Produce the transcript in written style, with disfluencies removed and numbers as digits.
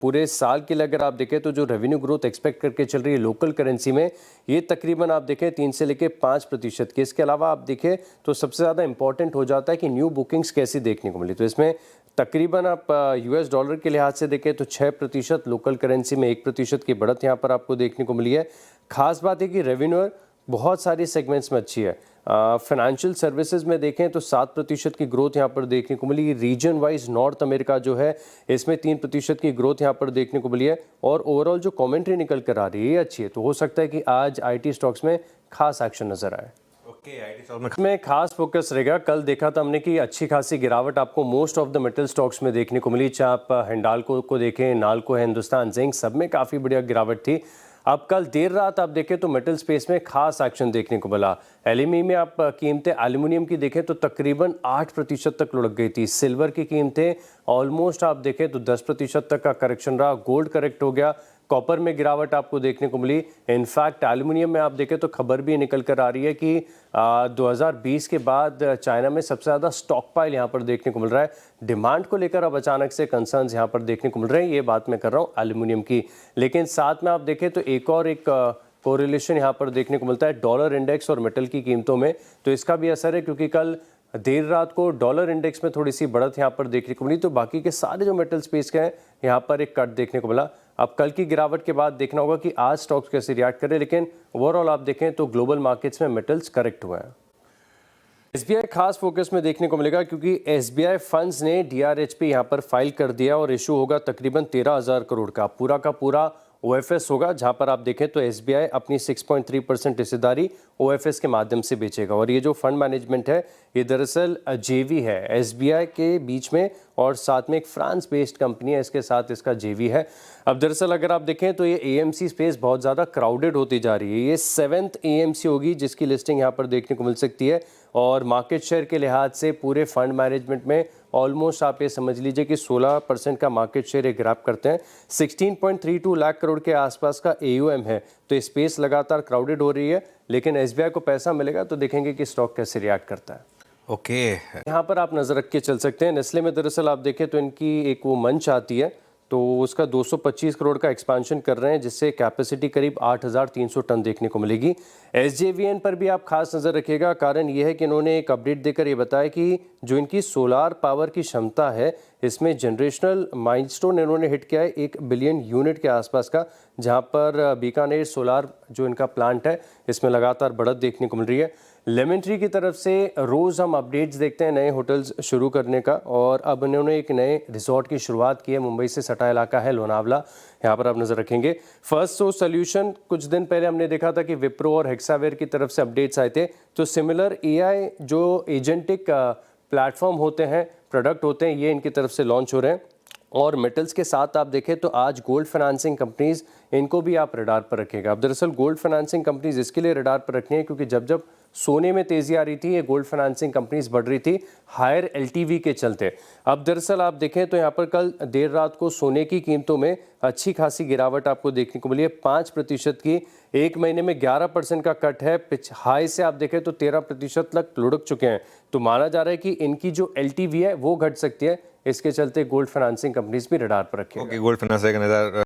पूरे साल के लिए अगर आप देखें तो जो रेवेन्यू ग्रोथ एक्सपेक्ट करके चल रही है लोकल करेंसी में, ये तकरीबन आप देखें 3 से लेकर 5% की। इसके अलावा आप देखें तो सबसे ज़्यादा इंपॉर्टेंट हो जाता है कि न्यू बुकिंग्स कैसी देखने को मिली। तो इसमें तकरीबन आप यूएस डॉलर के लिहाज से देखें तो 6%, लोकल करेंसी में 1% की बढ़त यहाँ पर आपको देखने को मिली है। खास बात है कि रेवेन्यू बहुत सारी सेगमेंट्स में अच्छी है। फाइनेंशियल सर्विसेज में देखें तो 7% की ग्रोथ यहाँ पर देखने को मिली। रीजन वाइज नॉर्थ अमेरिका जो है इसमें 3% की ग्रोथ यहाँ पर देखने को मिली है। और ओवरऑल जो कमेंट्री निकल कर आ रही है ये अच्छी है। तो हो सकता है कि आज आईटी स्टॉक्स में खास एक्शन नजर आए। आईटी स्टॉक में खास फोकस रहेगा। कल देखा था हमने कि अच्छी खासी गिरावट आपको most of the metal stocks में देखने को मिली। चाहे आप हिंडाल्को को देखें, नाल्को है, हिंदुस्तान जिंक, सब में काफ़ी बढ़िया गिरावट थी। अब कल देर रात आप देखें तो मेटल स्पेस में खास एक्शन देखने को मिला। एलएमई में आप कीमतें एल्युमिनियम की देखें तो तकरीबन 8% तक लुढ़क गई थी। सिल्वर की कीमतें ऑलमोस्ट आप देखें तो 10% तक का करेक्शन रहा। गोल्ड करेक्ट हो गया। कॉपर में गिरावट आपको देखने को मिली। इनफैक्ट एल्युमिनियम में आप देखें तो खबर भी निकल कर आ रही है कि 2020 के बाद चाइना में सबसे ज़्यादा स्टॉक पाइल यहाँ पर देखने को मिल रहा है। डिमांड को लेकर अब अचानक से कंसर्न्स यहाँ पर देखने को मिल रहे हैं। ये बात मैं कर रहा हूँ एल्युमिनियम की। लेकिन साथ में आप देखें तो एक कोरिलेशन यहाँ पर देखने को मिलता है डॉलर इंडेक्स और मेटल की कीमतों में। तो इसका भी असर है क्योंकि कल देर रात को डॉलर इंडेक्स में थोड़ी सी बढ़त यहाँ पर देखने को मिली। तो बाकी के सारे जो मेटल स्पेस के हैं यहाँ पर एक कट देखने को मिला। अब कल की गिरावट के बाद देखना होगा कि आज स्टॉक्स कैसे रिएक्ट करें। लेकिन ओवरऑल आप देखें तो ग्लोबल मार्केट्स में मेटल्स करेक्ट हुए हैं। एसबीआई खास फोकस में देखने को मिलेगा क्योंकि एसबीआई फंड्स ने डीआरएचपी यहाँ पर फाइल कर दिया और इशू होगा तकरीबन 13,000 करोड़ का पूरा ओएफएस होगा, जहां पर आप देखें तो एसबीआई अपनी 6.3% हिस्सेदारी ओएफएस के माध्यम से बेचेगा। और ये जो फंड मैनेजमेंट है ये दरअसल जेवी है एसबीआई के बीच में और साथ में एक फ्रांस बेस्ड कंपनी है, इसके साथ इसका जेवी है। अब दरअसल अगर आप देखें तो ये एएमसी स्पेस बहुत ज़्यादा क्राउडेड होती जा रही है। ये 7th एएमसी होगी जिसकी लिस्टिंग यहाँ पर देखने को मिल सकती है। और मार्केट शेयर के लिहाज से पूरे फंड मैनेजमेंट में ऑलमोस्ट आप ये समझ लीजिए कि 16% का मार्केट शेयर ये ग्रैब करते हैं। 16.32 लाख करोड़ के आसपास का एयूएम है। तो स्पेस लगातार क्राउडेड हो रही है। लेकिन एसबीआई को पैसा मिलेगा तो देखेंगे कि स्टॉक कैसे रिएक्ट करता है। ओके यहाँ पर आप नजर रख के चल सकते हैं। नेस्ले में दरअसल आप देखें तो इनकी एक वो मंच आती है तो उसका 225 करोड़ का एक्सपांशन कर रहे हैं जिससे कैपेसिटी करीब 8,300 टन देखने को मिलेगी। एसजेवीएन पर भी आप खास नज़र रखिएगा। कारण यह है कि इन्होंने एक अपडेट देकर ये बताया कि जो इनकी सोलार पावर की क्षमता है इसमें जनरेशनल माइलस्टोन इन्होंने हिट किया है 1 बिलियन यूनिट के आसपास का, जहां पर बीकानेर सोलार जो इनका प्लांट है इसमें लगातार बढ़त देखने को मिल रही है। लेमन ट्री की तरफ से रोज़ हम अपडेट्स देखते हैं नए होटल्स शुरू करने का और अब इन्होंने एक नए रिजॉर्ट की शुरुआत की है। मुंबई से सटा इलाका है लोनावला, यहाँ पर आप नज़र रखेंगे। फर्स्ट सोर्स सोल्यूशन कुछ दिन पहले हमने देखा था कि विप्रो और हेक्सावेयर की तरफ से अपडेट्स आए थे। तो सिमिलर एआई जो एजेंटिक प्लेटफॉर्म होते हैं, प्रोडक्ट होते हैं, ये इनकी तरफ से लॉन्च हो रहे हैं। और मेटल्स के साथ आप देखें तो आज गोल्ड फाइनेंसिंग कंपनीज इनको भी आप रडार पर रखेगा। अब दरअसल गोल्ड फाइनेंसिंग कंपनीज इसके लिए रडार पर रखनी है क्योंकि जब सोने में तेजी आ रही थी ये गोल्ड फाइनेंसिंग कंपनीज बढ़ रही थी हायर एलटीवी के चलते। अब दरअसल आप देखें तो यहाँ पर कल देर रात को सोने की कीमतों में अच्छी खासी गिरावट आपको देखने को मिली है 5% की। एक महीने में 11% का कट है। हाई से आप देखें तो 13% तक लुढ़क चुके हैं। तो माना जा रहा है कि इनकी जो एलटीवी है वो घट सकती है। इसके चलते गोल्ड फाइनेंसिंग कंपनीज भी रडार पर रखेंगे। Gold finance